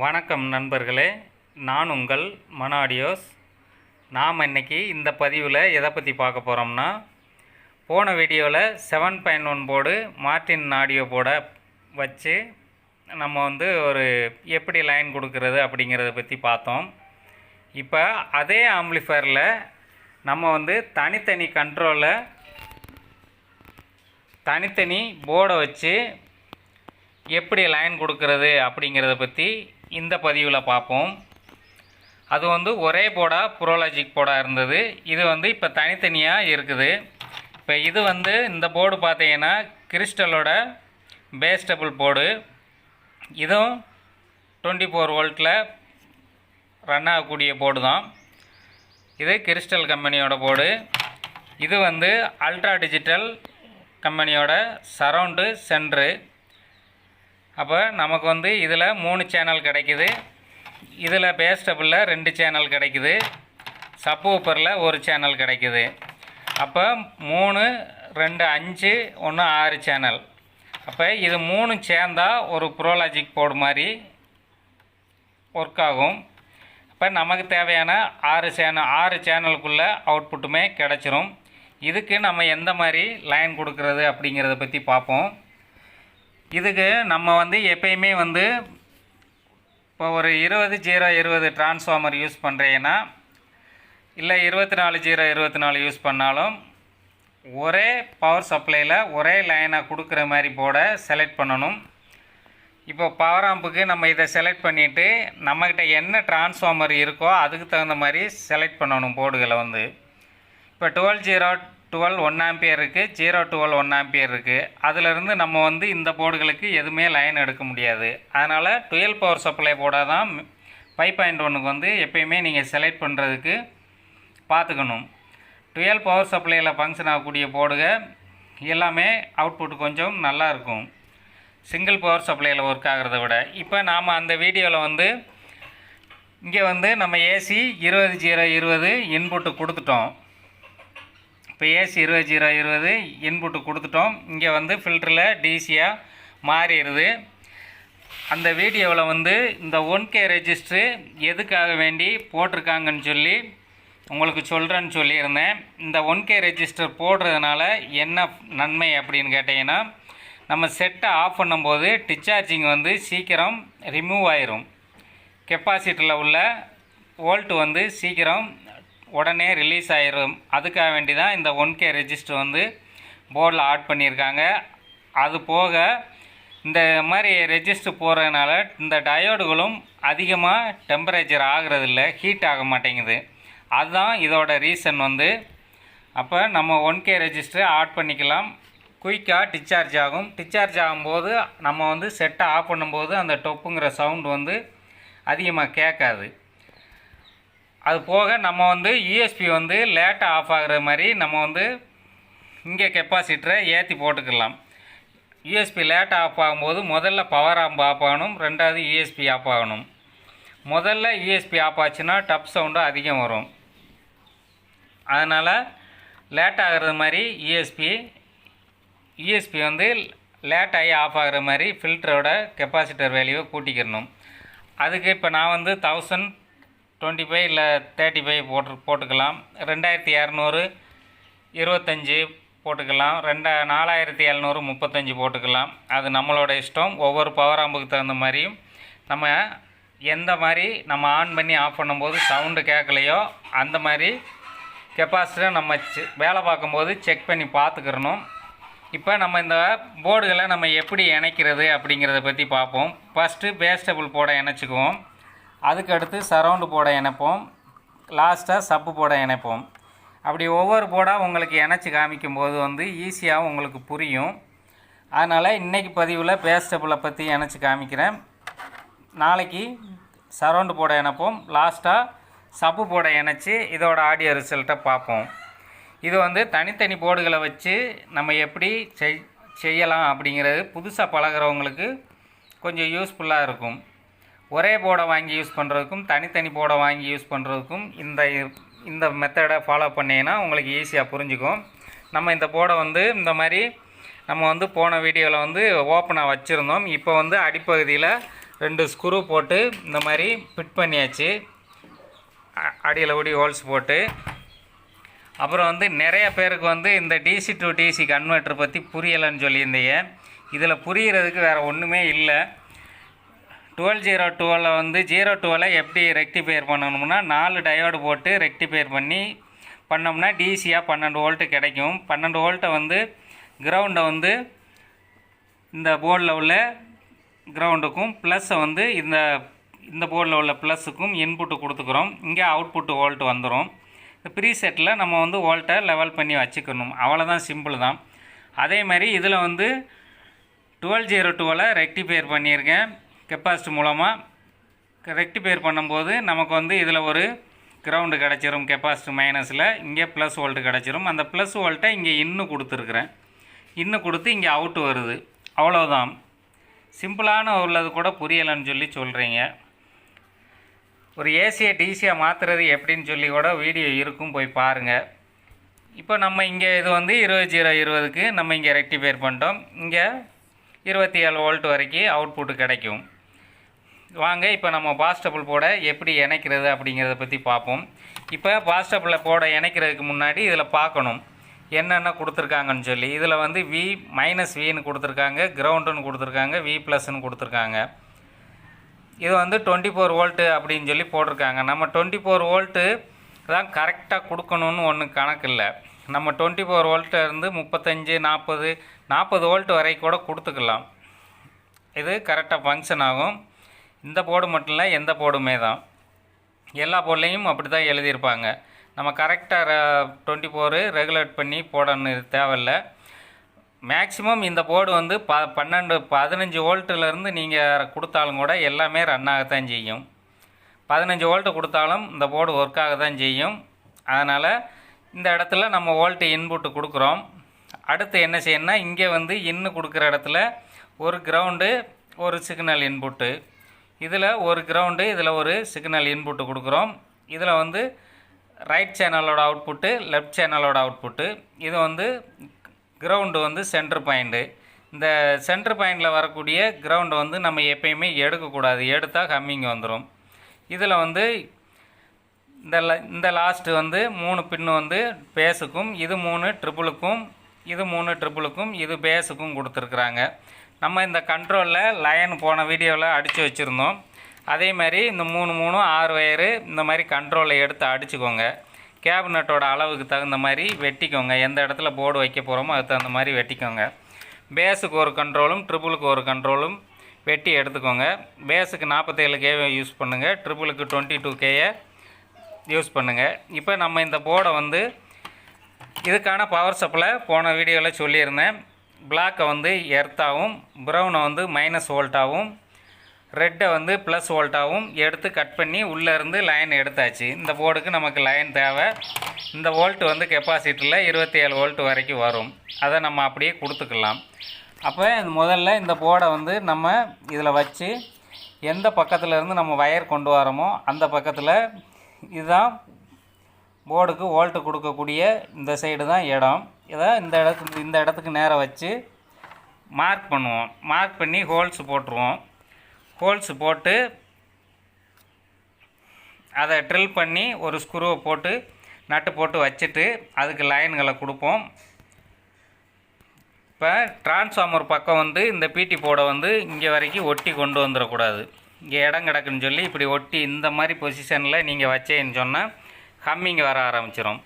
வணக்கம் நண்பர்களே, நான் உங்கள் மன ஆடியோஸ். நாம் இன்றைக்கி இந்த பதிவில் எதை பற்றி பார்க்க போகிறோம்னா, போன வீடியோவில் 7.1 போர்டு மார்டின் ஆடியோ போர்டை வச்சு நம்ம ஒரு எப்படி லைன் கொடுக்கறது அப்படிங்கிறத பற்றி பார்த்தோம். இப்போ அதே ஆம்ப்ளிஃபயரில் நம்ம தனித்தனி கண்ட்ரோலில் தனித்தனி போர்டை வச்சு எப்படி லைன் கொடுக்கறது அப்படிங்கிறத பற்றி இந்த பதிவில் பார்ப்போம். அது ஒரே போர்டாக ப்ரோலாஜிக் போர்டாக இருந்தது. இது இப்போ தனித்தனியாக இருக்குது. இப்போ இது இந்த போர்டு பார்த்தீங்கன்னா கிறிஸ்டலோட பேஸ்டபிள் போர்டு. இதுவும் 24 வோல்ட்டில் ரன் ஆகக்கூடிய போர்டு தான். இது கிறிஸ்டல் கம்பெனியோட போர்டு. இது அல்ட்ரா டிஜிட்டல் கம்பெனியோட சரவுண்டு சென்ட்ரு. அப்போ நமக்கு இதில் 3 சேனல் கிடைக்குது. இதில் பேஸ்டபிளில் 2 சேனல் கிடைக்குது. சப்வூஃபரில் 1 சேனல் கிடைக்குது. அப்போ 3, 2, 5, 1, 6 சேனல். அப்போ இது 3 சேர்ந்தால் ஒரு ப்ரோலாஜிக் போர்டு மாதிரி ஒர்க் ஆகும். அப்போ நமக்கு தேவையான 6 சேனலுக்குள்ளே அவுட்புட்டுமே கிடச்சிரும். இதுக்கு நம்ம எந்த மாதிரி லைன் கொடுக்கறது அப்படிங்கிறத பற்றி பார்ப்போம். இதுக்கு நம்ம எப்பயுமே இப்போ ஒரு 20-0-20 டிரான்ஸ்ஃபார்மர் யூஸ் பண்ணுறீங்கன்னா, இல்லை 24-0-24 யூஸ் பண்ணாலும் ஒரே பவர் சப்ளையில் ஒரே லைனை கொடுக்குற மாதிரி போர்டை செலக்ட் பண்ணணும். இப்போ பவர் ஆம்புக்கு நம்ம இதை செலக்ட் பண்ணிவிட்டு நம்மக்கிட்ட என்ன டிரான்ஸ்ஃபார்மர் இருக்கோ அதுக்கு தகுந்த மாதிரி செலக்ட் பண்ணணும் போர்டுகளை. இப்போ 12-0-12 1 ஆம்பியர் இருக்குது, 0-12 1 ஆம்பியர் இருக்குது. அதிலிருந்து நம்ம இந்த போர்டுகளுக்கு எதுவுமே லைன் எடுக்க முடியாது. அதனால் 12 பவர் சப்ளை போர்டாக தான் 5.1க்கு எப்பயுமே நீங்கள் செலக்ட் பண்ணுறதுக்கு பார்த்துக்கணும். 12 பவர் சப்ளையில் ஃபங்க்ஷன் ஆகக்கூடிய போர்டுகள் எல்லாமே அவுட்புட் கொஞ்சம் நல்லாயிருக்கும், சிங்கிள் பவர் சப்ளையில் ஒர்க் ஆகிறத விட. இப்போ நாம் அந்த வீடியோவில் இங்கே நம்ம ஏசி 20-0-20 இன்புட்டு கொடுத்துட்டோம். இப்போ ஏசி 20-0-20 இன்புட்டு கொடுத்துட்டோம். இங்கே ஃபில்டரில் டிசியாக மாறிடுது. அந்த வீடியோவில் இந்த 1K ரெஜிஸ்ட்ரு எதுக்காக வேண்டி போட்டிருக்காங்கன்னு சொல்லி உங்களுக்கு சொல்கிறேன்னு சொல்லியிருந்தேன். இந்த 1K ரெஜிஸ்டர் போடுறதுனால என்ன நன்மை அப்படின்னு கேட்டிங்கன்னா, நம்ம செட்டை ஆஃப் பண்ணும்போது டிஸ்சார்ஜிங் சீக்கிரம் ரிமூவ் ஆயிரும். கெப்பாசிட்டரில் உள்ள வோல்ட்டு சீக்கிரம் உடனே ரிலீஸ் ஆயிரும். அதுக்காக வேண்டி தான் இந்த 1K ரெஜிஸ்டர் போர்டில் ஆட் பண்ணியிருக்காங்க. அது போக இந்த மாதிரி ரெஜிஸ்டர் போகிறதுனால இந்த டயோடுகளும் அதிகமாக டெம்பரேச்சர் ஆகிறதில்ல, ஹீட் ஆக மாட்டேங்குது. அதுதான் இதோட ரீசன். அப்போ நம்ம 1K ரெஜிஸ்டர் ஆட் பண்ணிக்கலாம். குயிக்காக டிஸ்சார்ஜ் ஆகும். டிஸ்சார்ஜ் ஆகும்போது நம்ம செட்டை ஆஃப் பண்ணும்போது அந்த டொப்புங்கிற சவுண்டு அதிகமாக கேட்காது. அது போக நம்ம யூஎஸ்பி லேட்டாக ஆஃப் ஆகிற மாதிரி நம்ம இங்கே கெப்பாசிட்டரை ஏற்றி போட்டுக்கலாம். யூஎஸ்பி லேட்டாக ஆஃப் ஆகும்போது முதல்ல பவர் ஆம்ப் ஆஃப் ஆகணும், ரெண்டாவது யூஎஸ்பி ஆஃப் ஆகணும். முதல்ல யூஎஸ்பி ஆஃப் ஆச்சுன்னா டப் சவுண்டு அதிகம் வரும். அதனால் லேட் ஆகிறது மாதிரி யூஎஸ்பி லேட் ஆகி ஆஃப் ஆகிற மாதிரி ஃபில்டரோட கெப்பாசிட்டர் வேல்யூவை கூட்டிக்கிறணும். அதுக்கு இப்போ நான் 1025 இல்லை 35 போட்டுக்கலாம். 2200 25 போட்டுக்கலாம். 4700 35 போட்டுக்கலாம். அது நம்மளோட இஷ்டம். ஒவ்வொரு பவர் ஆம்புக்கு தகுந்த மாதிரியும் நம்ம எந்த மாதிரி நம்ம ஆன் பண்ணி ஆஃப் பண்ணும்போது சவுண்டு கேட்கலையோ அந்த மாதிரி கெப்பாசிட்டரை நம்ம வேலை பார்க்கும்போது செக் பண்ணி பார்த்துக்கிறணும். இப்போ நம்ம இந்த போர்டுகளை நம்ம எப்படி இணைக்கிறது அப்படிங்கிறத பற்றி பார்ப்போம். ஃபஸ்ட்டு பேஸ்டபிள் போர்டை இணைச்சிக்குவோம். அதுக்கடுத்து சரவுண்டு போர்டை இணைப்போம். லாஸ்ட்டாக சப்பு போர்டை இணைப்போம். அப்படி ஒவ்வொரு போர்டாக உங்களுக்கு இணைச்சி காமிக்கும்போது ஈஸியாக உங்களுக்கு புரியும். அதனால் இன்றைக்கி பதிவில் பேஸ்டபிளை பற்றி இணைச்சி காமிக்கிறேன். நாளைக்கு சரவுண்டு போர்டை இணைப்போம். லாஸ்ட்டாக சப்பு போர்டை இணைச்சி இதோட ஆடியோ ரிசல்ட்டை பார்ப்போம். இது தனித்தனி போர்டுகளை வச்சு நம்ம எப்படி செய்யலாம் அப்படிங்கிறது புதுசாக பழகிறவங்களுக்கு கொஞ்சம் யூஸ்ஃபுல்லாக இருக்கும். ஒரே போர்டை வாங்கி யூஸ் பண்ணுறதுக்கும் தனித்தனி போர்டை வாங்கி யூஸ் பண்ணுறதுக்கும் இந்த மெத்தடை ஃபாலோ பண்ணிங்கன்னா உங்களுக்கு ஈஸியாக புரிஞ்சுக்கும். நம்ம இந்த போர்டை இந்த மாதிரி நம்ம போன வீடியோவில் ஓப்பனாக வச்சுருந்தோம். இப்போ அடிப்பகுதியில் 2 ஸ்க்ரூ போட்டு இந்த மாதிரி ஃபிட் பண்ணியாச்சு. அடியில் ஒடி ஹோல்ஸ் போட்டு. அப்புறம் வந்து நிறைய பேருக்கு வந்து இந்த டிசி டு டிசி கன்வெர்ட்டர் பற்றி புரியலைன்னு சொல்லியிருந்தீங்க. இதில் புரிகிறதுக்கு வேறு ஒன்றுமே இல்லை. 12-0-12 வந்து 0-12 எப்படி ரெக்டிஃபையர் பண்ணணும்னா 4 டயோடு போட்டு ரெக்டிஃபையர் பண்ணோம்னா டிசியாக 12 வோல்ட்டு கிடைக்கும். 12 வோல்ட்டை வந்து கிரவுண்டை வந்து இந்த போர்டில் உள்ள கிரவுண்டுக்கும் ப்ளஸ்ஸை வந்து இந்த போர்டில் உள்ள ப்ளஸுக்கும் இன்புட்டு கொடுத்துக்கிறோம். இங்கே அவுட்புட்டு வோல்ட்டு வந்துடும். இந்த ப்ரீசெட்டில் நம்ம வந்து வோல்ட்டை லெவல் பண்ணி வச்சுக்கணும். அவ்வளோதான், சிம்பிள் தான். அதே மாதிரி இதில் வந்து 12-0-12 ரெக்டிஃபையர் பண்ணியிருக்கேன். கெப்பாசிட்டி மூலமாக ரெக்டிஃபையர் பண்ணும்போது நமக்கு வந்து இதில் ஒரு கிரவுண்டு கிடச்சிரும். கெப்பாசிட்டி மைனஸில் இங்கே ப்ளஸ் வோல்ட்டு கிடச்சிரும். அந்த ப்ளஸ் வோல்ட்டை இங்கே இன்னும் கொடுத்துருக்குறேன். இன்னும் கொடுத்து இங்கே அவுட்டு வருது. அவ்வளோதான். சிம்பிளான உள்ளது கூட புரியலைன்னு சொல்லி சொல்கிறீங்க. ஒரு ஏசியை டிசியாக மாற்றுறது எப்படின்னு சொல்லி கூட வீடியோ இருக்கும், போய் பாருங்கள். இப்போ நம்ம இங்கே இது வந்து 20-0-20க்கு நம்ம இங்கே ரெக்டிஃபையர் பண்ணிட்டோம். இங்கே 27 வோல்ட் வரைக்கும் அவுட்புட்டு கிடைக்கும். வாங்க இப்போ நம்ம பாஸ்டபிள் போட எப்படி இணைக்கிறது அப்படிங்கிறத பற்றி பார்ப்போம். இப்போ பாஸ்டபிளில் போட இணைக்கிறதுக்கு முன்னாடி இதில் பார்க்கணும் என்னென்ன கொடுத்துருக்காங்கன்னு சொல்லி. இதில் வந்து -Vன்னு கொடுத்துருக்காங்க, கிரவுண்டுன்னு கொடுத்துருக்காங்க, V+ன்னு கொடுத்துருக்காங்க. இது வந்து 24 வோல்ட்டு அப்படின்னு சொல்லி போட்டிருக்காங்க. நம்ம 24 வோல்ட்டு தான் கரெக்டாக கொடுக்கணுன்னு ஒன்றும் கணக்கு இல்லை. நம்ம 24 வோல்ட்டு இருந்து 35, 40 வோல்ட் வரைக்கும் கூட கொடுத்துக்கலாம். இது கரெக்டாக ஃபங்க்ஷன் ஆகும். இந்த போர்டு மட்டும் இல்லை, எந்த போர்டுமே தான். எல்லா போர்ட்லேயும் அப்படி தான் எழுதியிருப்பாங்க. நம்ம கரெக்டாக 24 ரெகுலேட் பண்ணி போடணும் தேவையில்லை. மேக்ஸிமம் இந்த போர்டு வந்து 15 வோல்ட்டுலேருந்து நீங்கள் கொடுத்தாலும் கூட எல்லாமே ரன் ஆகத்தான் செய்யும். 15 வோல்ட்டு கொடுத்தாலும் இந்த போர்டு ஒர்க் ஆக தான் செய்யும். அதனால் இந்த இடத்துல நம்ம வோல்ட்டு இன்புட்டு கொடுக்குறோம். அடுத்து என்ன செய்யணும்னா இங்கே வந்து இன்னும் கொடுக்குற இடத்துல ஒரு கிரவுண்டு, ஒரு சிக்னல் இன்புட்டு. இதில் ஒரு கிரவுண்டு, இதில் ஒரு சிக்னல் இன்புட்டு கொடுக்குறோம். இதில் வந்து ரைட் சேனலோட அவுட்புட்டு, லெஃப்ட் சேனலோட அவுட்புட்டு. இது வந்து கிரவுண்டு வந்து சென்டர் பாயிண்ட்டு. இந்த சென்டர் பாயிண்டில் வரக்கூடிய கிரவுண்டை வந்து நம்ம எப்பயுமே எடுக்கக்கூடாது. எடுத்தால் ஹம்மிங் வந்துடும். இதில் வந்து இந்த லாஸ்ட்டு வந்து 3 பின்னு வந்து பேஸுக்கும், இது 3 ட்ரிபிளுக்கும், இது 3 ட்ரிபிளுக்கும், இது பேஸுக்கும் கொடுத்துருக்குறாங்க. நம்ம இந்த கண்ட்ரோலில் லைன் போன வீடியோவில் அடித்து வச்சுருந்தோம். அதே மாதிரி இந்த 3 6 வயரு இந்த மாதிரி கண்ட்ரோலை எடுத்து அடிச்சுக்கோங்க. கேபினட்டோட அளவுக்கு தகுந்த மாதிரி வெட்டிக்கோங்க. எந்த இடத்துல போர்டு வைக்க போகிறோமோ அதுக்கு தகுந்த மாதிரி வெட்டிக்கோங்க. பேஸுக்கு ஒரு கண்ட்ரோலும், ட்ரிபிளுக்கு ஒரு கண்ட்ரோலும் வெட்டி எடுத்துக்கோங்க. பேஸுக்கு 47 கேவை யூஸ் பண்ணுங்கள், ட்ரிபிளுக்கு 22 கேயை யூஸ் பண்ணுங்கள். இப்போ நம்ம இந்த போர்டை வந்து இதுக்கான பவர் சப்ளை போன வீடியோவில் சொல்லியிருந்தேன். பிளாக்கை வந்து எர்த்தாகவும், ப்ரௌனை வந்து -, வோல்ட்டாகவும், ரெட்டை வந்து +, வோல்ட்டாகவும் எடுத்து கட் பண்ணி உள்ளேருந்து லைன் எடுத்தாச்சு. இந்த போர்டுக்கு நமக்கு லைன் தேவை. இந்த வோல்ட்டு வந்து கெப்பாசிட்டரில் 27 வோல்ட் வரைக்கும் வரும். அதை நம்ம அப்படியே கொடுத்துக்கலாம். அப்போ முதல்ல இந்த போர்டை வந்து நம்ம இதில் வச்சு எந்த பக்கத்தில் இருந்து நம்ம வயர் கொண்டு வரோமோ அந்த பக்கத்தில், இதுதான் போர்டுக்கு வோல்ட்டு கொடுக்கக்கூடிய இந்த சைடு தான் இடம். இதை இந்த இடத்துக்கு நேராக வச்சு மார்க் பண்ணுவோம். மார்க் பண்ணி ஹோல்ஸ் போட்டுருவோம். ஹோல்ஸ் போட்டு அதை ட்ரில் பண்ணி ஒரு ஸ்க்ரூவை போட்டு நட்டு போட்டு வச்சுட்டு அதுக்கு லைன்களை கொடுப்போம். இப்போ டிரான்ஸ்ஃபார்மர் பக்கம் வந்து இந்த பிடி போர்டை வந்து இங்கே வரைக்கும் ஒட்டி கொண்டு வந்துடக்கூடாது. இங்கே இடம் கிடக்குன்னு சொல்லி இப்படி ஒட்டி இந்த மாதிரி பொசிஷனில் நீங்கள் வச்சேன்னு சொன்னால் ஹம்மிங் வர ஆரம்பிச்சிடும்.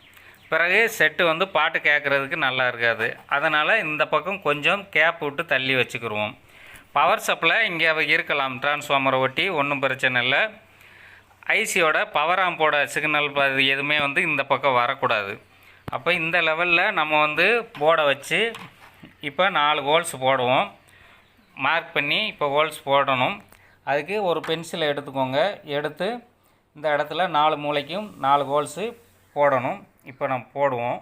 பிறகு செட்டு வந்து பாட்டு கேட்குறதுக்கு நல்லா இருக்காது. அதனால் இந்த பக்கம் கொஞ்சம் கேப் விட்டு தள்ளி வச்சுக்கிடுவோம். பவர் சப்ளை இங்கே இருக்கலாம், டிரான்ஸ்ஃபார்மரை ஒட்டி, ஒன்றும் பிரச்சனை இல்லை. ஐசியோட பவர் ஆம்போட சிக்னல் எதுவுமே வந்து இந்த பக்கம் வரக்கூடாது. அப்போ இந்த லெவலில் நம்ம வந்து போர்டை வச்சு இப்போ 4 ஹோல்ஸ் போடுவோம். மார்க் பண்ணி இப்போ ஹோல்ஸ் போடணும். அதுக்கு ஒரு பென்சிலை எடுத்துக்கோங்க. எடுத்து இந்த இடத்துல 4 மூலைக்கும் 4 ஹோல்ஸு போடணும். இப்போ நம்ம போடுவோம்.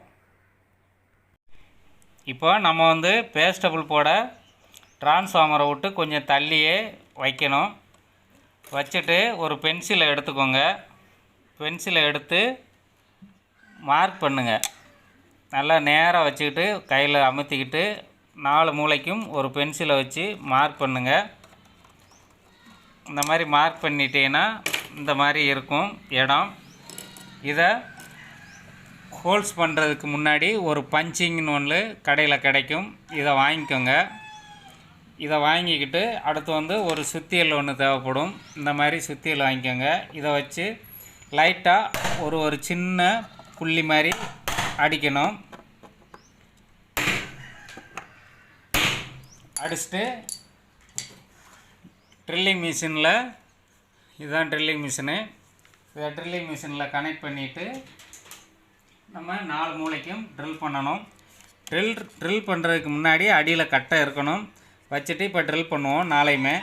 இப்போ நம்ம வந்து பேஸ்டபிள் போட டிரான்ஸ்ஃபார்மரை விட்டு கொஞ்சம் தள்ளியே வைக்கணும். வச்சுட்டு ஒரு பென்சிலை எடுத்துக்கோங்க. பென்சிலை எடுத்து மார்க் பண்ணுங்கள். நல்லா நேராக வச்சுக்கிட்டு கையில் அமுத்திக்கிட்டு 4 மூலைக்கும் ஒரு பென்சிலை வச்சு மார்க் பண்ணுங்கள். இந்த மாதிரி மார்க் பண்ணிட்டீங்கன்னா இந்த மாதிரி இருக்கும் இடம். இதை ஹோல்ஸ் பண்ணுறதுக்கு முன்னாடி ஒரு பஞ்சிங்னு ஒன்று கடையில் கிடைக்கும், இதை வாங்கிக்கோங்க. இதை வாங்கிக்கிட்டு அடுத்து வந்து ஒரு சுத்தியல் ஒன்று தேவைப்படும். இந்த மாதிரி சுத்தியல் வாங்கிக்கோங்க. இதை வச்சு லைட்டாக ஒரு சின்ன புள்ளி மாதிரி அடிக்கணும். அடிச்சுட்டு ட்ரில்லிங் மிஷினில், இதுதான் ட்ரில்லிங் மிஷினு, இதை ட்ரில்லிங் மிஷினில் கனெக்ட் பண்ணிவிட்டு நம்ம 4 மூலைக்கும் ட்ரில் பண்ணணும். ட்ரில் பண்ணுறதுக்கு முன்னாடி அடியில் கட்டை இருக்கணும். வச்சுட்டு இப்போ ட்ரில் பண்ணுவோம் 4யுமே.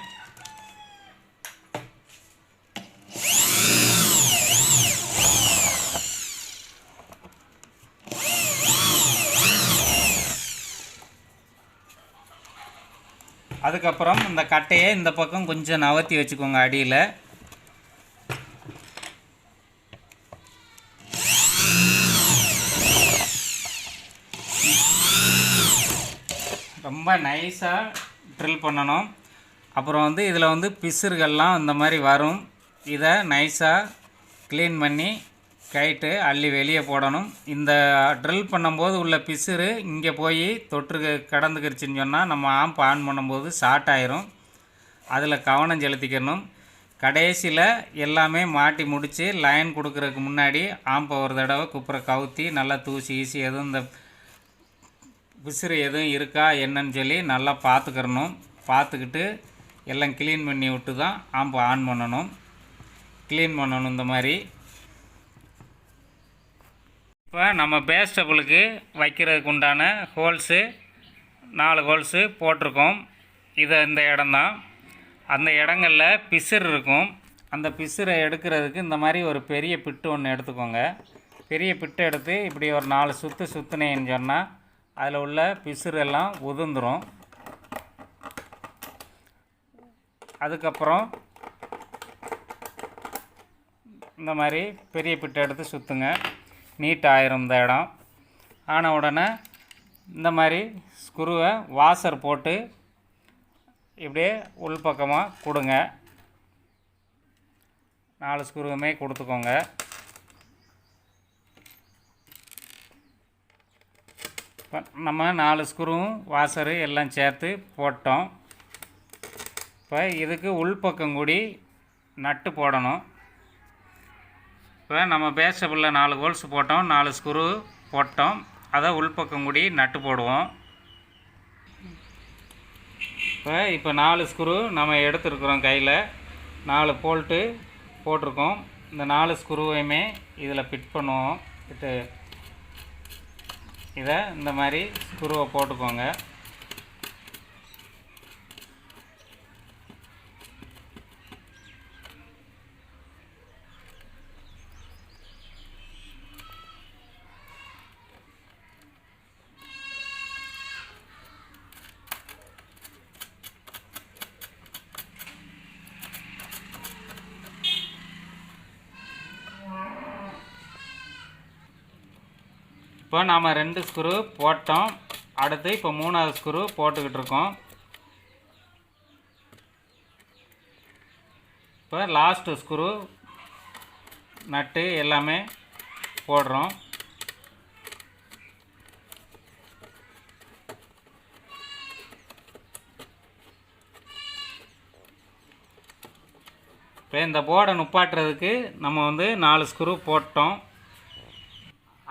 அதுக்கப்புறம் இந்த கட்டையை இந்த பக்கம் கொஞ்சம் நவர்த்தி வச்சுக்கோங்க அடியில். ரொம்ப நைஸாக ட்ரில் பண்ணணும். அப்புறம் வந்து இதில் வந்து பிசுறுகள்லாம் இந்த மாதிரி வரும். இதை நைஸாக க்ளீன் பண்ணி கைட்டு அள்ளி வெளியே போடணும். இந்த ட்ரில் பண்ணும்போது உள்ள பிசுறு இங்கே போய் தொற்று கடந்துக்கிடுச்சின்னு சொன்னால் நம்ம ஆம்ப் ஆன் பண்ணும்போது ஷார்ட் ஆயிரும். அதில் கவனம் செலுத்திக்கணும். கடைசியில் எல்லாமே மாட்டி முடித்து லைன் கொடுக்குறதுக்கு முன்னாடி ஆம்பை ஒரு தடவை குப்புற கவுத்தி நல்லா தூசி ஈசி எதுவும் இந்த பிசுறு எதுவும் இருக்கா என்னன்னு சொல்லி நல்லா பார்த்துக்கிறணும். பார்த்துக்கிட்டு எல்லாம் க்ளீன் பண்ணி விட்டு தான் ஆம்பை ஆன் பண்ணணும். க்ளீன் பண்ணணும் இந்த மாதிரி. இப்போ நம்ம பேஸ்டபிளுக்கு வைக்கிறதுக்கு உண்டான ஹோல்ஸு 4 ஹோல்ஸு போட்டிருக்கோம். இது இந்த இடம்தான். அந்த இடங்களில் பிசுறு இருக்கும். அந்த பிசுரை எடுக்கிறதுக்கு இந்த மாதிரி ஒரு பெரிய பிட்டு ஒன்று எடுத்துக்கோங்க. பெரிய பிட்டு எடுத்து இப்படி ஒரு 4 சுற்று சுற்றுனேன்னு சொன்னால் அதில் உள்ள பிசுறு எல்லாம் உதிர்ந்துடும். அதுக்கப்புறம் இந்த மாதிரி பெரிய பிட்டை எடுத்து சுற்றுங்க. நீட் ஆயிரும் இந்த இடம். ஆன உடனே இந்த மாதிரி ஸ்க்ரூவை வாஷர் போட்டு இப்படியே உள்பக்கமாக கொடுங்க. 4 ஸ்க்ரூவுமே கொடுத்துக்கோங்க. இப்போ நம்ம 4 ஸ்க்ரூவும் வாஷரு எல்லாம் சேர்த்து போட்டோம். இப்போ இதுக்கு உள்பக்கம் கூடி நட்டு போடணும். இப்போ நம்ம பேஸ்டபிளில் 4 ஹோல்ஸ் போட்டோம், 4 ஸ்க்ரூ போட்டோம். அதை உள்பக்கம் கூடி நட்டு போடுவோம். இப்போ 4 ஸ்க்ரூ நம்ம எடுத்துருக்குறோம். கையில் 4 போல்ட்டு போட்டிருக்கோம். இந்த 4 ஸ்க்ரூவையுமே இதில் ஃபிட் பண்ணுவோம். இதை இந்த மாதிரி ஸ்க்ரூவை போட்டுக்கோங்க. இப்போ நாம் 2 ஸ்க்ரூ போட்டோம். அடுத்து இப்போ 3வது ஸ்க்ரூ போட்டுக்கிட்டு இருக்கோம். இப்போ லாஸ்ட்டு ஸ்க்ரூ நட்டு எல்லாமே போடுறோம். இப்போ இந்த போர்டை நுப்பாட்டுறதுக்கு நம்ம வந்து 4 ஸ்க்ரூ போட்டோம்.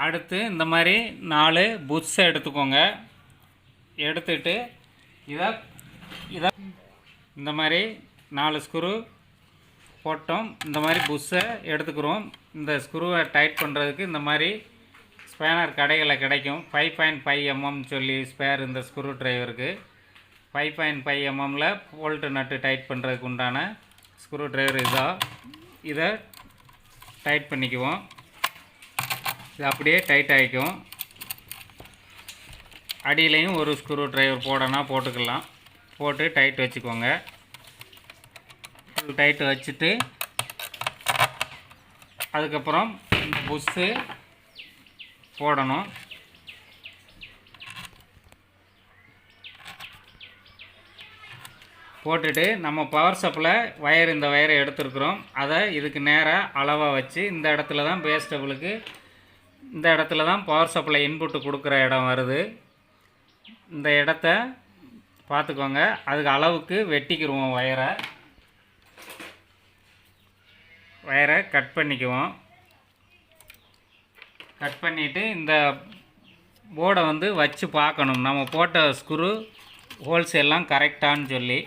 அடுத்து இந்த மாதிரி 4 புஷ்ஷை எடுத்துக்கோங்க. எடுத்துட்டு இதை இந்த மாதிரி 4 ஸ்க்ரூ போட்டோம். இந்த மாதிரி புஷ்ஷை எடுத்துக்கிறோம். இந்த ஸ்க்ரூவை டைட் பண்ணுறதுக்கு இந்த மாதிரி ஸ்பேனர் கடைகளில் கிடைக்கும். 5.5 mm சொல்லி ஸ்பேர் இந்த ஸ்க்ரூ ட்ரைவருக்கு. 5.5 mm போல்ட்டு நட்டு டைட் பண்ணுறதுக்கு உண்டான ஸ்க்ரூ ட்ரைவர் இதான். இதை டைட் பண்ணிக்குவோம். இது அப்படியே டைட் ஆகிக்கும். அடியிலையும் ஒரு ஸ்க்ரூ ட்ரைவர் போடனா போட்டுக்கலாம். போட்டு டைட் வச்சுக்கோங்க. ஃபுல் டைட் வச்சுட்டு அதுக்கப்புறம் இந்த புஷ்ஷு போடணும். போட்டுட்டு நம்ம பவர் சப்ளை வயர் இந்த வயரை எடுத்துருக்குறோம். அதை இதுக்கு நேராக அளவாக வச்சு இந்த இடத்துல தான் பேஸ் டபுளுக்கு இந்த இடத்துல தான் பவர் சப்ளை இன்புட்டு கொடுக்குற இடம் வருது. இந்த இடத்த பார்த்துக்கோங்க. அதுக்கு அளவுக்கு வெட்டிக்கிடுவோம். வயரை கட் பண்ணிக்குவோம். கட் பண்ணிவிட்டு இந்த போர்டை வந்து வச்சு பார்க்கணும் நம்ம போட்ட ஸ்க்ரூ ஹோல்ஸ் எல்லாம் கரெக்டானு சொல்லி.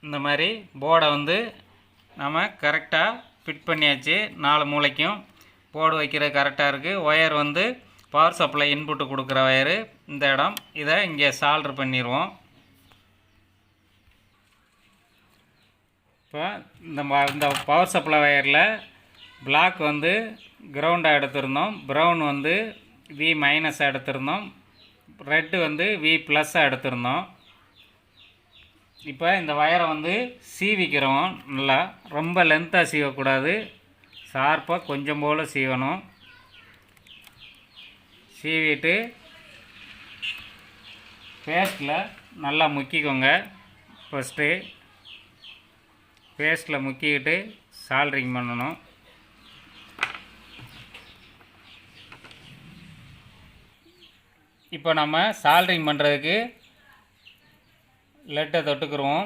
இந்த மாதிரி போர்டை வந்து நம்ம கரெக்டாக ஃபிட் பண்ணியாச்சு. 4 மூலைக்கும் போர்டு வைக்கிறது கரெக்டாக இருக்குது. ஒயர் வந்து பவர் சப்ளை இன்புட்டு கொடுக்குற ஒயரு இந்த இடம். இதை இங்கே சால்டர் பண்ணிடுவோம். இப்போ இந்த பவர் சப்ளை ஒயரில் பிளாக் வந்து கிரவுண்டாக எடுத்திருந்தோம், ப்ரௌன் வந்து வி மைனஸாக எடுத்திருந்தோம், ரெட்டு வந்து வி ப்ளஸ்ஸாக எடுத்திருந்தோம். இப்போ இந்த வயரை வந்து சீவிக்கிறோம். நல்லா ரொம்ப லென்த்தாக சீவக்கூடாது, ஷார்ப்பாக கொஞ்சம் போல் சீவணும். சீவிட்டு பேஸ்ட்டில் நல்லா முக்கிக்கோங்க. ஃபஸ்ட்டு பேஸ்ட்டில் முக்கிக்கிட்டு சால்ட்ரிங் பண்ணணும். இப்போ நம்ம சால்ட்ரிங் பண்ணுறதுக்கு லெட்டை தொட்டுக்குருவோம்.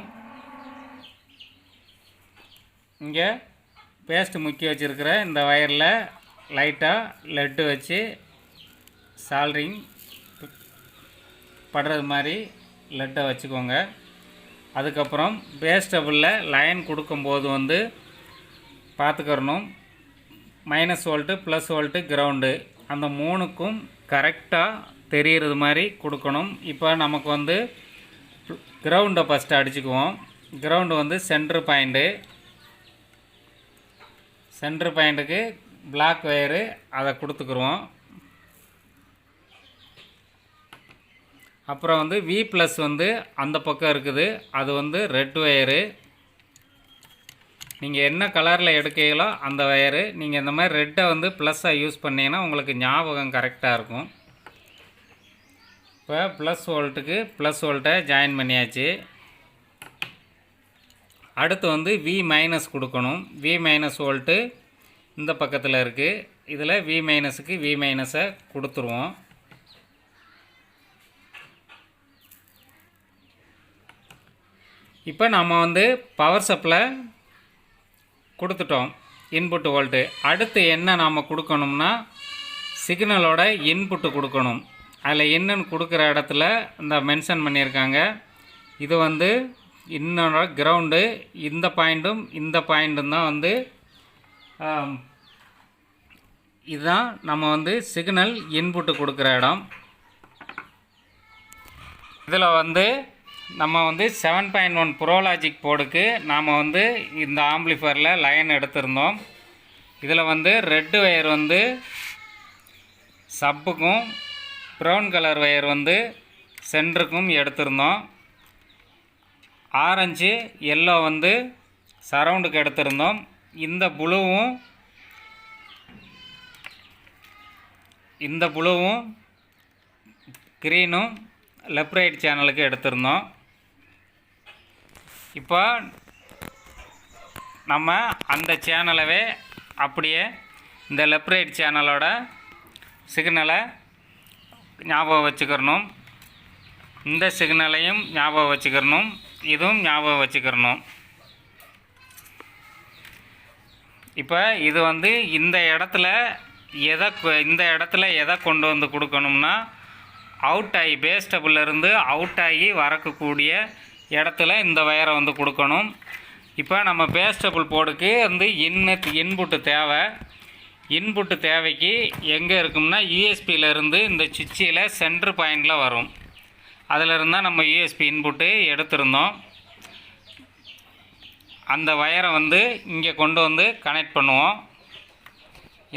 இங்கே பேஸ்ட்டு முக்கி வச்சுருக்கிற இந்த வயரில் லைட்டாக லெட்டு வச்சு சால்ட்ரிங் படுறது மாதிரி லெட்டை வச்சுக்கோங்க. அதுக்கப்புறம் பேஸ் டபுளில் லைன் கொடுக்கும்போது வந்து பார்த்துக்கிறணும். -V +V கிரவுண்டு அந்த 3க்கும் கரெக்டாக தெரிகிறது மாதிரி கொடுக்கணும். இப்போ நமக்கு வந்து கிரவுண்டை ஃபஸ்ட்டு அடிச்சுக்குவோம். கிரவுண்டு வந்து சென்ட்ரு பாயிண்ட்டுக்கு பிளாக் ஒயரு அதை கொடுத்துக்குருவோம். அப்புறம் வந்து V+ வந்து அந்த பக்கம் இருக்குது, அது வந்து ரெட் ஒயரு. நீங்கள் என்ன கலரில் எடுக்கீங்களோ அந்த ஒயரு. நீங்கள் இந்த மாதிரி ரெட்டை வந்து ப்ளஸ்ஸாக யூஸ் பண்ணிங்கன்னா உங்களுக்கு ஞாபகம் கரெக்டாக இருக்கும். இப்போ +V +V ஜாயின் பண்ணியாச்சு. அடுத்து வந்து V- கொடுக்கணும். V- இந்த பக்கத்தில் இருக்குது. இதில் V-க்கு V- கொடுத்துருவோம். இப்போ நம்ம வந்து பவர் சப்ளை கொடுத்துட்டோம் இன்புட்டு வோல்ட்டு. அடுத்து என்ன நாம் கொடுக்கணும்னா சிக்னலோட இன்புட்டு கொடுக்கணும். அதில் என்னன்னு கொடுக்குற இடத்துல இந்த மென்ஷன் பண்ணியிருக்காங்க. இது வந்து இன்னொரு கிரவுண்டு. இந்த பாயிண்ட்டும் இந்த பாயிண்ட்டும் தான் வந்து இதுதான் நம்ம வந்து சிக்னல் இன்புட்டு கொடுக்குற இடம். இதில் வந்து நம்ம வந்து 7.1 ப்ரோலாஜிக் போர்டுக்கு நாம் வந்து இந்த ஆம்பிளிஃபயரில் லைன் எடுத்திருந்தோம். இதில் வந்து ரெட்டு ஒயர் வந்து சப்புக்கும் ப்ரௌன் கலர் ஒயர் வந்து சென்டருக்கும் எடுத்திருந்தோம். ஆரஞ்சு எல்லோ வந்து சரவுண்டுக்கு எடுத்திருந்தோம். இந்த ப்ளூவும் க்ரீனும் லெஃப்ட் ரைட் சேனலுக்கு எடுத்திருந்தோம். இப்போ நம்ம அந்த சேனலவே அப்படியே இந்த லெஃப்ட் ரைட் சேனலோட சிக்னலை ஞாபகம் வச்சுக்கிறணும். இந்த சிக்னலையும் ஞாபகம் வச்சுக்கிறணும். இதுவும் ஞாபகம் வச்சுக்கிறணும். இப்போ இது வந்து இந்த இடத்துல எதை கொண்டு வந்து கொடுக்கணும்னா அவுட் ஆகி பேஸ் டபுள்லேருந்து அவுட் ஆகி வரக்கூடிய இடத்துல இந்த வயரை வந்து கொடுக்கணும். இப்போ நம்ம பேஸ் டபுள் போர்டுக்கு வந்து இன்புட்டு தேவை. இன்புட்டு தேவைக்கு எங்கே இருக்கும்னா யூஎஸ்பியிலேருந்து இந்த சுவிட்சில் சென்ட்ரு பாயிண்டில் வரும். அதில் இருந்தால் நம்ம யூஎஸ்பி இன்புட்டு எடுத்திருந்தோம். அந்த வயரை வந்து இங்கே கொண்டு வந்து கனெக்ட் பண்ணுவோம்.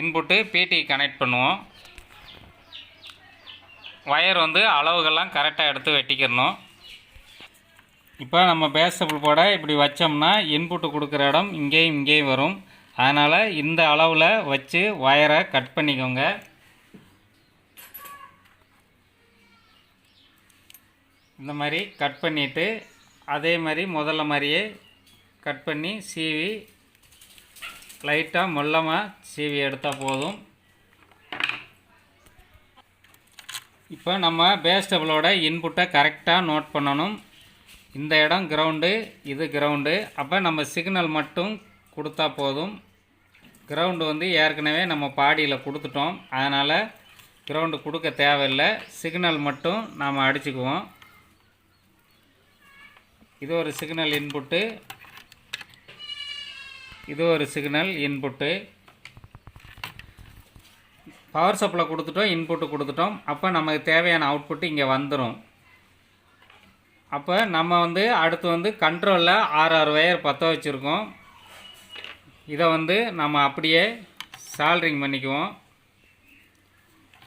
இன்புட்டு பிடி கனெக்ட் பண்ணுவோம். வயர் வந்து அளவுகள்லாம் கரெக்டாக எடுத்து வெட்டிக்கிறணும். இப்போ நம்ம பேஸ்டபிள் போட இப்படி வச்சோம்னா இன்புட்டு கொடுக்குற இடம் இங்கேயும் வரும். அதனால் இந்த அளவில் வச்சு ஒயரை கட் பண்ணிக்கோங்க. இந்த மாதிரி கட் பண்ணிவிட்டு அதே மாதிரி முதல்ல மாதிரியே கட் பண்ணி சீவி லைட்டாக மொல்லமாக சீவி எடுத்தால் போதும். இப்போ நம்ம பேஸ்டபிளோட இன்புட்டை கரெக்டாக நோட் பண்ணணும். இந்த இடம் கிரவுண்டு, இது கிரவுண்டு. அப்போ நம்ம சிக்னல் மட்டும் கொடுத்தா போதும். கிரவுண்டு வந்து ஏற்கனவே நம்ம பாடியில் கொடுத்துட்டோம், அதனால் கிரவுண்டு கொடுக்க தேவையில்லை. சிக்னல் மட்டும் நாம் அடிச்சுக்குவோம். இது ஒரு சிக்னல் இன்புட்டு, இது ஒரு சிக்னல் இன்புட்டு. பவர் சப்ளை கொடுத்துட்டோம், இன்புட்டு கொடுத்துட்டோம். அப்போ நமக்கு தேவையான அவுட்புட்டு இங்கே வந்துடும். அப்போ நம்ம வந்து அடுத்து வந்து கண்ட்ரோலில் 6 வயர் பற்ற வச்சுருக்கோம். இதை வந்து நம்ம அப்படியே சால்ட்ரிங் பண்ணிக்குவோம்.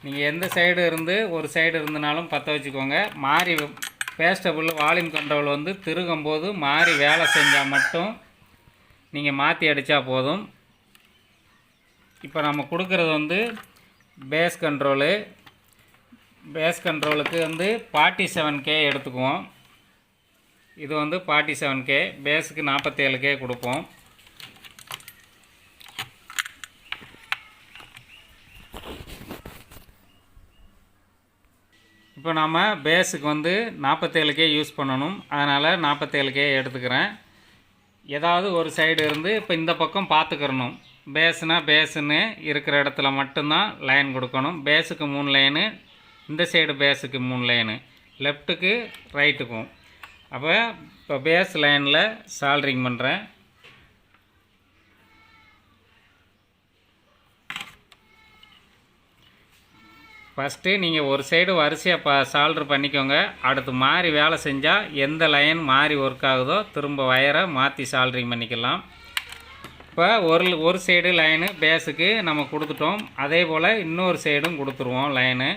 நீங்கள் எந்த சைடு இருந்து ஒரு சைடு இருந்தனாலும் பற்ற வச்சுக்கோங்க. மாறி பேஸ்டபிள் வால்யூம் கண்ட்ரோல் வந்து திருகும்போது மாறி வேலை செஞ்சால் மட்டும் நீங்கள் மாற்றி அடித்தா போதும். இப்போ நம்ம கொடுக்குறது வந்து பேஸ் கண்ட்ரோலு. பேஸ் கண்ட்ரோலுக்கு வந்து 47K எடுத்துக்குவோம். இது வந்து 47K, பேஸுக்கு 47K கொடுப்போம். இப்போ நம்ம பேஸுக்கு வந்து 47K யூஸ் பண்ணணும், அதனால் 47K எடுத்துக்கிறேன். ஏதாவது ஒரு சைடு இருந்து இப்போ இந்த பக்கம் பார்த்துக்கிறணும். பேஸுன்னு இருக்கிற இடத்துல மட்டும்தான் லைன் கொடுக்கணும். பேஸுக்கு 3 லைனு, இந்த சைடு பேஸுக்கு 3 லைனு, லெஃப்ட்டுக்கு ரைட்டுக்கும். அப்போ இப்போ பேஸ் லைனில் சால்ட்ரிங் பண்ணுறேன். ஃபஸ்ட்டு நீங்கள் ஒரு சைடு வரிசையாக சால்ட்ரு பண்ணிக்கோங்க. அடுத்து மாறி வேலை செஞ்சால் எந்த லைன் மாறி ஒர்க் ஆகுதோ திரும்ப வயரை மாற்றி சால்ட்ரிங் பண்ணிக்கலாம். இப்போ ஒரு சைடு லைனு பேஸுக்கு நம்ம கொடுத்துட்டோம், அதே போல் இன்னொரு சைடும் கொடுத்துருவோம் லைனு.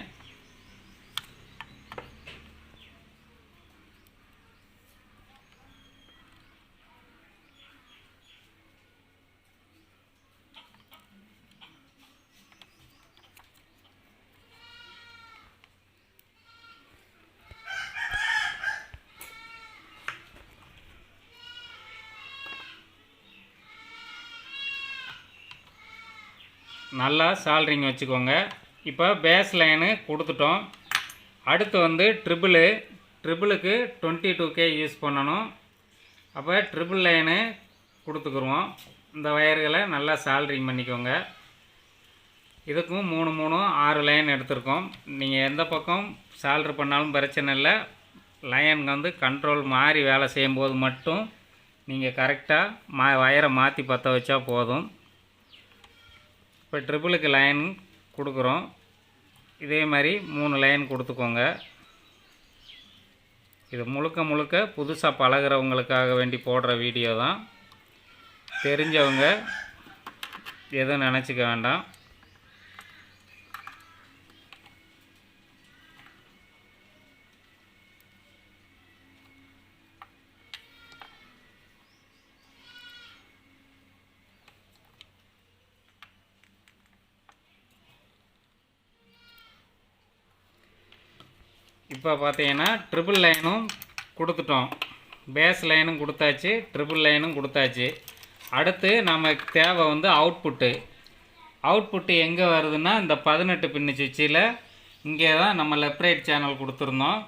நல்லா சால்ட்ரிங் வச்சுக்கோங்க. இப்போ பேஸ் லைனு கொடுத்துட்டோம். அடுத்து வந்து ட்ரிபிளுக்கு 22K யூஸ் பண்ணணும். அப்போ ட்ரிபிள் லைனு கொடுத்துக்குருவோம். இந்த வயர்களை நல்லா சால்ட்ரிங் பண்ணிக்கோங்க. இதுக்கும் 3 6 லைன் எடுத்திருக்கோம். நீங்கள் எந்த பக்கம் சால்ட்ரு பண்ணாலும் பிரச்சனை இல்லை. லைன் வந்து கண்ட்ரோல் மாறி வேலை செய்யும்போது மட்டும் நீங்கள் கரெக்டாக வயரை மாற்றி பற்ற வச்சா போதும். இப்போ ட்ரிபிளுக்கு லைன் கொடுக்குறோம். இதே மாதிரி 3 லைன் கொடுத்துக்கோங்க. இது முழுக்க புதுசாக பழகிறவங்களுக்காக வேண்டி போடுற வீடியோ தான். தெரிஞ்சவங்க எதுவும் நினச்சிக்க வேண்டாம். இப்போ பார்த்தீங்கன்னா ட்ரிபிள் லைனும் கொடுத்துட்டோம், பேஸ் லைனும் கொடுத்தாச்சு, ட்ரிபிள் லைனும் கொடுத்தாச்சு. அடுத்து நமக்கு தேவை வந்து அவுட்புட்டு எங்கே வருதுன்னா இந்த 18 பின்னு சுவிட்சில் இங்கே தான் நம்ம லெஃப்ட் ரைட் சேனல் கொடுத்துருந்தோம்.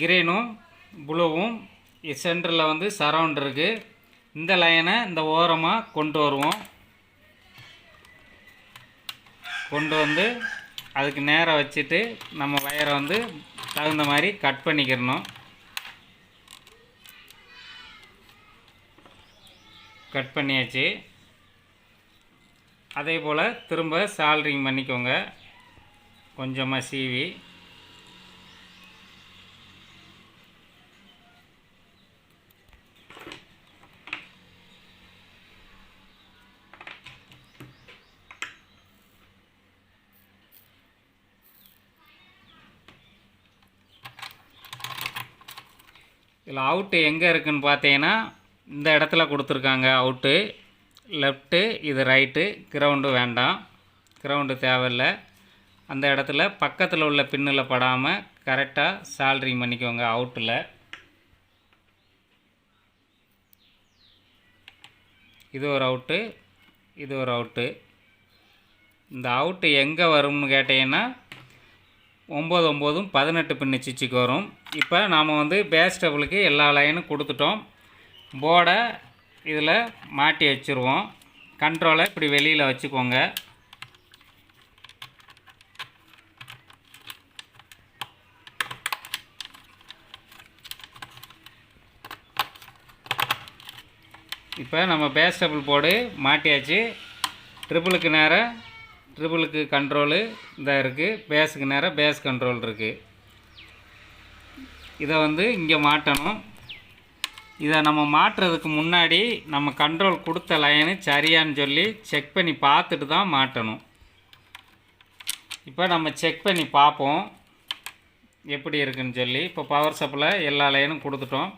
கிரீனும் ப்ளூவும் சென்டரில் வந்து சரவுண்ட் இருக்குது. இந்த லைனை இந்த ஓரமாக கொண்டு வருவோம். கொண்டு வந்து அதுக்கு நேராக வச்சுட்டு நம்ம வயரை வந்து தகுந்த மாதிரி கட் பண்ணிக்கிறணும். கட் பண்ணியாச்சு. அதே போல் திரும்ப சால்ட்ரிங் பண்ணிக்கோங்க கொஞ்சமாக சீவி. இதில் அவுட்டு எங்கே இருக்குதுன்னு பார்த்தீங்கன்னா இந்த இடத்துல கொடுத்துருக்காங்க. அவுட்டு லெஃப்ட்டு, இது ரைட்டு. கிரவுண்டு வேண்டாம், கிரவுண்டு தேவையில்லை. அந்த இடத்துல பக்கத்தில் உள்ள பின்னில் படாமல் கரெக்டாக சால்ட்ரிங் பண்ணிக்கோங்க. அவுட்டில் இது ஒரு அவுட்டு, இது ஒரு அவுட்டு. இந்த அவுட்டு எங்கே வரும்னு கேட்டிங்கன்னா 9 9 18 பின்னு சுவிட்சுக்கு வரும். இப்போ நாம் வந்து பேஸ் டபுளுக்கு எல்லா லைனும் கொடுத்துட்டோம். போர்டை இதில் மாட்டி வச்சுருவோம். கண்ட்ரோலை இப்படி வெளியில் வச்சுக்கோங்க. இப்போ நம்ம பேஸ் டபுள் போர்டு மாட்டியாச்சு. ட்ரிபிளுக்கு நேராக ட்ரிபிளுக்கு கண்ட்ரோலு இந்த இருக்குது, பேஸுக்கு நேராக பேஸ் கண்ட்ரோல் இருக்குது. இதை வந்து இங்கே மாட்டணும். இதை நம்ம மாட்டுறதுக்கு முன்னாடி நம்ம கண்ட்ரோல் கொடுத்த லைனு சரியான்னு சொல்லி செக் பண்ணி பார்த்துட்டு தான் மாட்டணும். இப்போ நம்ம செக் பண்ணி பார்ப்போம் எப்படி இருக்குன்னு சொல்லி. இப்போ பவர் சப்ளை எல்லா லைனும் கொடுத்துட்டோம்.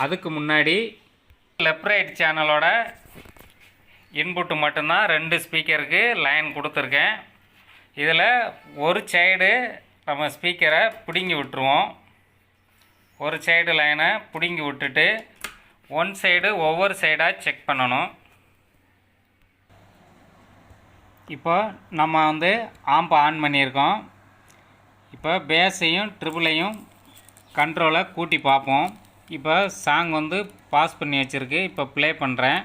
அதுக்கு முன்னாடி லெஃப்ட் ரைட் சேனலோட இன்புட்டு மட்டும்தான் 2 ஸ்பீக்கருக்கு லைன் கொடுத்துருக்கேன். இதில் ஒரு சைடு நம்ம ஸ்பீக்கரை பிடுங்கி விட்டுருவோம். ஒரு சைடு லைனை பிடுங்கி விட்டுட்டு ஒன் சைடு ஒவ்வொரு சைடாக செக் பண்ணணும். இப்போ நம்ம வந்து ஆம்ப் ஆன் பண்ணியிருக்கோம். இப்போ பேஸையும் ட்ரிபிளையும் கண்ட்ரோலை கூட்டி பார்ப்போம். இப்போ சாங் வந்து பாஸ் பண்ணி வச்சுருக்கு. இப்போ ப்ளே பண்ணுறேன்.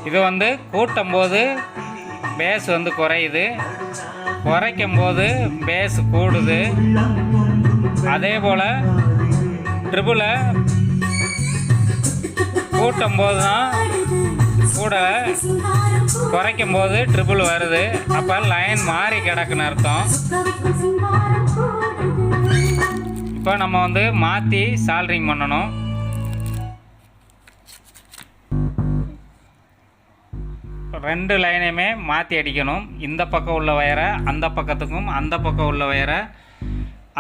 இது வந்து கூட்டும்போது பேஸ் வந்து குறையுது, குறைக்கும்போது பேஸ் கூடுது. அதே போல் ட்ரிபிளை கூட்டும்போது தான் கூட, குறைக்கும்போது ட்ரிபிள் வருது. அப்போ லைன் மாறி கிடக்குன்னு அர்த்தம். இப்போ நம்ம வந்து மாற்றி சால்ட்ரிங் பண்ணணும். ரெண்டு லைனையுமே மாற்றி அடிக்கணும். இந்த பக்கம் உள்ள வயரை அந்த பக்கத்துக்கும், அந்த பக்கம் உள்ள வயரை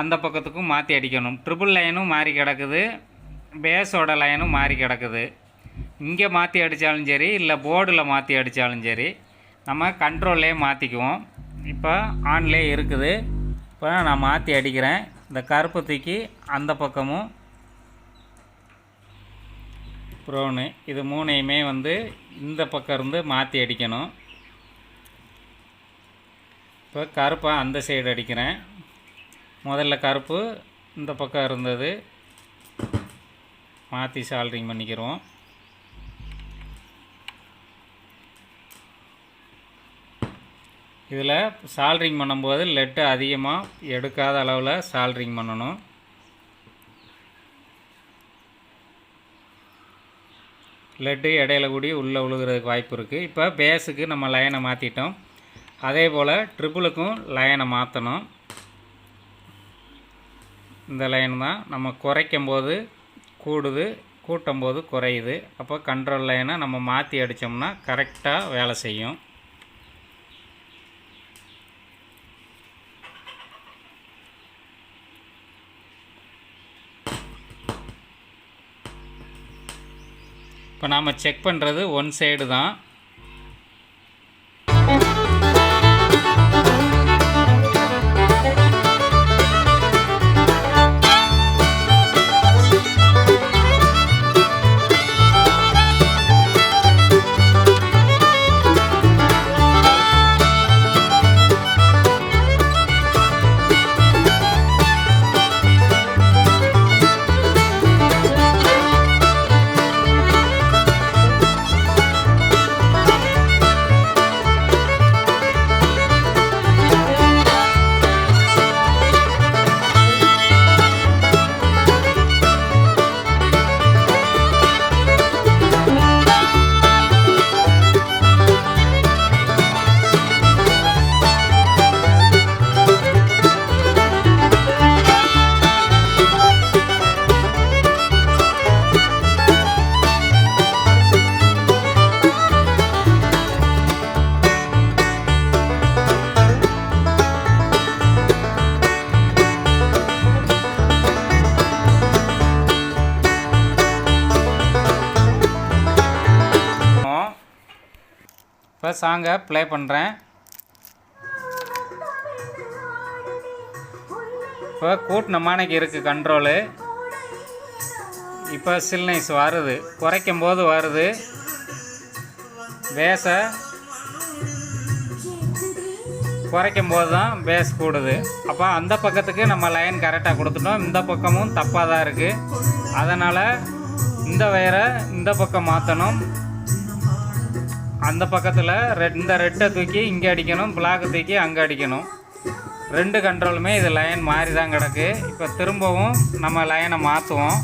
அந்த பக்கத்துக்கும் மாற்றி அடிக்கணும். ட்ரிபிள் லைனும் மாறி கிடக்குது, பேஸோட லைனும் மாறி கிடக்குது. இங்கே மாற்றி அடித்தாலும் சரி, இல்லை போர்டில் மாற்றி அடித்தாலும் சரி, நம்ம கண்ட்ரோல்லே மாற்றிக்குவோம். இப்போ ஆன்லேயே இருக்குது. இப்போ நான் மாற்றி அடிக்கிறேன். இந்த கருப்பு தூக்கி அந்த பக்கமும் ப்ரௌனு, இது மூணையுமே வந்து இந்த பக்கம் இருந்து மாற்றி அடிக்கணும். இப்போ கருப்பை அந்த சைடு அடிக்கிறேன். முதல்ல கருப்பு இந்த பக்கம் இருந்தது, மாற்றி சால்ட்ரிங் பண்ணிக்கிறோம். இதில் சால்ட்ரிங் பண்ணும்போது லெட்டு அதிகமாக எடுக்காத அளவில் சால்ட்ரிங் பண்ணணும். லெட்டு இடையில கூடி உள்ளே விழுகிறதுக்கு வாய்ப்பு இருக்குது. இப்போ பேஸுக்கு நம்ம லைனை மாற்றிட்டோம். அதே போல் ட்ரிபிளுக்கும் லைனை மாற்றணும். இந்த லைன் தான் நம்ம குறைக்கும் போது கூடுது, கூட்டும் போது குறையுது. அப்போ கண்ட்ரோல் லைனை நம்ம மாற்றி அடித்தோம்னா கரெக்டாக வேலை செய்யும். இப்போ நாம் செக் பண்ணுறது ஒன் சைடு தான். சாங்கை ப்ளே பண்ணுறேன். இப்போ கூட்டின மானைக்கு இருக்குது கண்ட்ரோலு. இப்போ சில்னைஸ் வருது, குறைக்கும் போது வருது. பேஸை குறைக்கும் போது தான் பேஸ் கூடுது. அப்போ அந்த பக்கத்துக்கு நம்ம லைன் கரெக்டாக கொடுத்துட்டோம். இந்த பக்கமும் தப்பாக தான் இருக்குது. அதனால் இந்த வயரை இந்த பக்கம் மாற்றணும். அந்த பக்கத்தில் இந்த ரெட்டை தூக்கி இங்கே அடிக்கணும், பிளாக்கு தூக்கி அங்கே அடிக்கணும். 2 கண்ட்ரோலுமே இது லைன் மாறி தான் கிடக்கு. இப்போ திரும்பவும் நம்ம லைனை மாற்றுவோம்.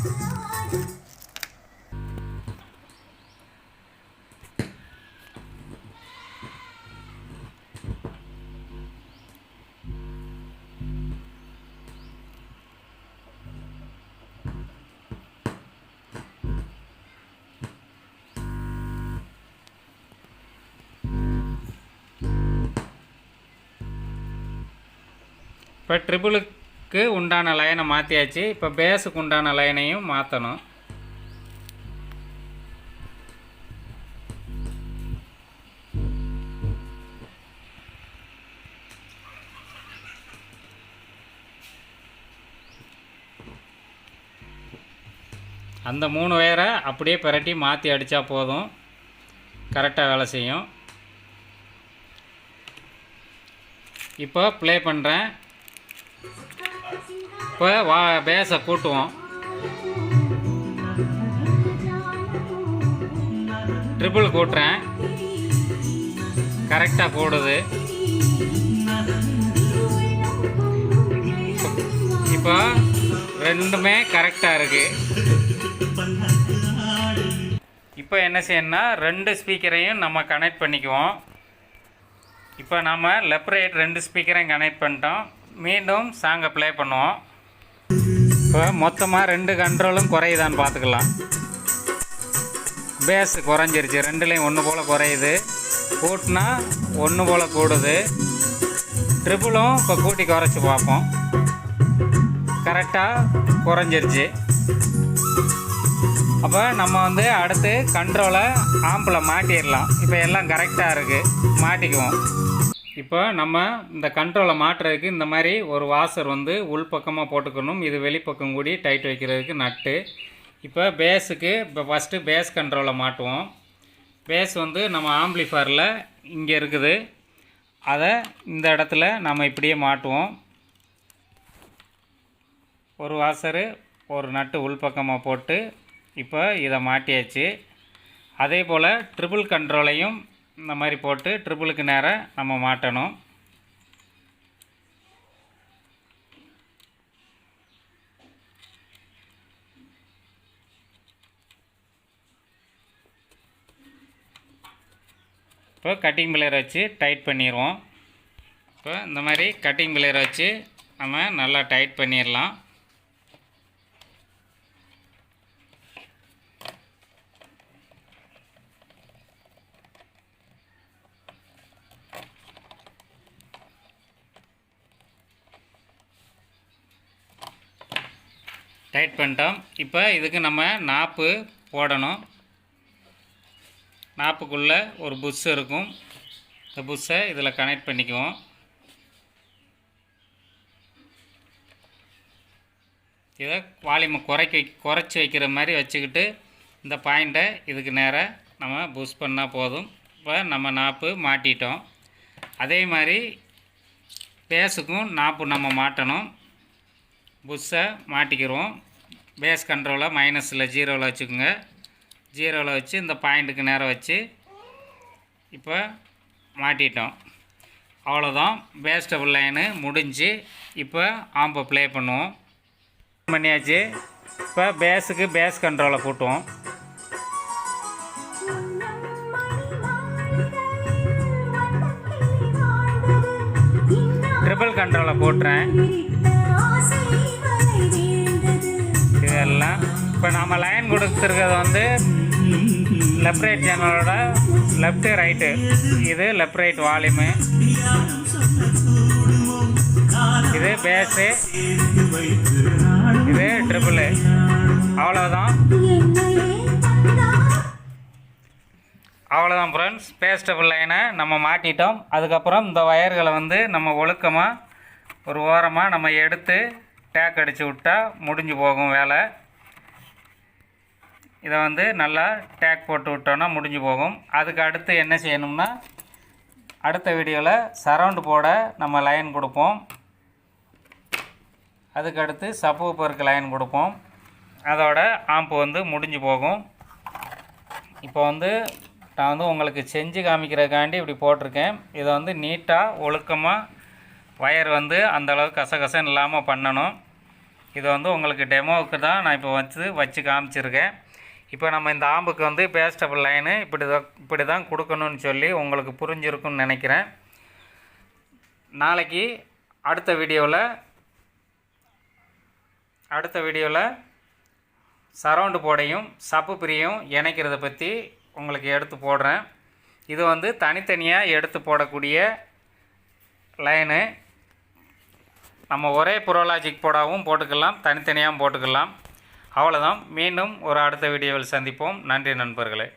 இப்போ ட்ரிபிளுக்கு உண்டான லைனை மாற்றியாச்சு. இப்போ பேஸுக்கு உண்டான லைனையும் மாற்றணும். அந்த 3 வயரை அப்படியே பிரட்டி மாற்றி அடித்தா போதும், கரெக்டாக வேலை செய்யும். இப்போ ப்ளே பண்ணுறேன். இப்போ பேஸை கூட்டுவோம். ட்ரிபிள் கூட்டுறேன், கரெக்டாக கூடுது. இப்போ ரெண்டுமே கரெக்டாக இருக்குது. இப்போ என்ன செய்யணும்னா 2 ஸ்பீக்கரையும் நம்ம கனெக்ட் பண்ணிக்குவோம். இப்போ நம்ம லெஃப்ட் ரைட் 2 ஸ்பீக்கரையும் கனெக்ட் பண்ணிட்டோம். மீண்டும் சாங்கை ப்ளே பண்ணுவோம். இப்போ மொத்தமாக 2 கண்ட்ரோலும் குறையுதான்னு பார்த்துக்கலாம். பேஸ் குறைஞ்சிருச்சு, 2லேயும் 1 போல் குறையுது. கூட்டினா 1 போல் கூடுது. ட்ரிபிளும் இப்போ கூட்டி குறைச்சி பார்ப்போம். கரெக்டாக குறைஞ்சிருச்சு. அப்போ நம்ம அடுத்து கண்ட்ரோலை ஆம்பில் மாட்டிடலாம். இப்போ எல்லாம் கரெக்டாக இருக்குது, மாட்டிக்குவோம். இப்போ நம்ம இந்த கண்ட்ரோலை மாட்டுறதுக்கு இந்த மாதிரி ஒரு வாசர் உள்பக்கமாக போட்டுக்கணும். இது வெளிப்பக்கம் கூடி டைட் வைக்கிறதுக்கு நட்டு. இப்போ பேஸுக்கு இப்போ ஃபஸ்ட்டு பேஸ் கண்ட்ரோலை மாட்டுவோம். பேஸ் நம்ம ஆம்பிளிஃபயரில் இங்கே இருக்குது. அதை இந்த இடத்துல நம்ம இப்படியே மாட்டுவோம். ஒரு வாசரு ஒரு நட்டு உள்பக்கமாக போட்டு இப்போ இதை மாட்டியாச்சு. அதே போல் ட்ரிபிள் கண்ட்ரோலையும் இந்த மாதிரி போட்டு ட்ரிபிளுக்கு நேராக நம்ம மாட்டணும். இப்போ கட்டிங் பிளேயர் வச்சு டைட் பண்ணிடுவோம். இப்போ இந்த மாதிரி கட்டிங் பிளேயர் வச்சு நம்ம நல்லா டைட் பண்ணிடலாம். டைட் பண்ணிட்டோம். இப்போ இதுக்கு நம்ம நாப்பு போடணும். நாப்புக்குள்ளே ஒரு புஷ் இருக்கும். இந்த புஷ்ஷை இதில் கனெக்ட் பண்ணிக்குவோம். இதை வால்யூமை குறைச்சி வைக்கிற மாதிரி வச்சுக்கிட்டு இந்த பாயிண்ட்டை இதுக்கு நேராக நம்ம புஷ் பண்ணால் போதும். இப்போ நம்ம நாப்பு மாட்டிட்டோம். அதே மாதிரி பேஸுக்கும் நாப்பு நம்ம மாட்டணும். புஷ்ஷை மாட்டிக்கிடுவோம். பேஸ் கண்ட்ரோலை மைனஸில் 0ல் வச்சுக்கோங்க. 0ல் வச்சு இந்த பாயிண்ட்டுக்கு நேரம் வச்சு இப்போ மாட்டிட்டோம். அவ்வளோதான், பேஸ் டபுள் லைனு முடிஞ்சு. இப்போ ஆம்பை ப்ளே பண்ணுவோம். பண்ணியாச்சு. இப்போ பேஸுக்கு பேஸ் கண்ட்ரோலை கூட்டுவோம். ட்ரிபிள் கண்ட்ரோலை போட்டுறேன். இதெல்லாம் இப்போ நம்ம லைன் கொடுத்துருக்கிறது லெஃப்ட் ரைட் சேனலோட லெஃப்ட்டு ரைட்டு. இது லெஃப்ட் ரைட் வால்யூமு, இது பேஸு, இது ட்ரிபிளு. அவ்வளோதான். அவ்வளோதான் ஃப்ரெண்ட்ஸ், பேஸ்டபிள் லைனை நம்ம மாட்டிட்டோம். அதுக்கப்புறம் இந்த வயர்களை வந்து நம்ம ஒழுக்கமாக ஒரு ஓரமாக நம்ம எடுத்து டேக் அடித்து விட்டால் முடிஞ்சு போகும் வேலை. இதை வந்து நல்லா டேக் போட்டு விட்டோன்னா முடிஞ்சு போகும். அதுக்கு அடுத்து என்ன செய்யணும்னா, அடுத்த வீடியோவில் சரவுண்டு போட நம்ம லைன் கொடுப்போம். அதுக்கடுத்து சப்வூஃபருக்கு லைன் கொடுப்போம். அதோட ஆம்பு வந்து முடிஞ்சு போகும். இப்போ வந்து நான் வந்து உங்களுக்கு செஞ்சு காமிக்கிறதுக்காண்டி இப்படி போட்டிருக்கேன். இதை வந்து நீட்டாக ஒழுக்கமாக வயர் வந்து அந்தளவுக்கு கசகசன்னு இல்லாமல் பண்ணணும். இதை வந்து உங்களுக்கு டெமோவுக்கு தான் நான் இப்போ வச்சு காமிச்சிருக்கேன். இப்போ நம்ம இந்த ஆம்புக்கு வந்து பேஸ்டபிள் லைனு இப்படி தான் கொடுக்கணும்னு சொல்லி உங்களுக்கு புரிஞ்சிருக்குன்னு நினைக்கிறேன். நாளைக்கு அடுத்த வீடியோவில் சரவுண்டு போடையும் சப்பு பிரியும் இணைக்கிறத பற்றி உங்களுக்கு எடுத்து போடுறேன். இது வந்து தனித்தனியாக எடுத்து போடக்கூடிய லைனு. நம்ம ஒரே ப்ரோலாஜிக் போடாவும் போட்டுக்கலாம், தனித்தனியாகவும் போட்டுக்கலாம். அவ்வளோதான். மீண்டும் ஒரு அடுத்த வீடியோவில் சந்திப்போம். நன்றி நண்பர்களே.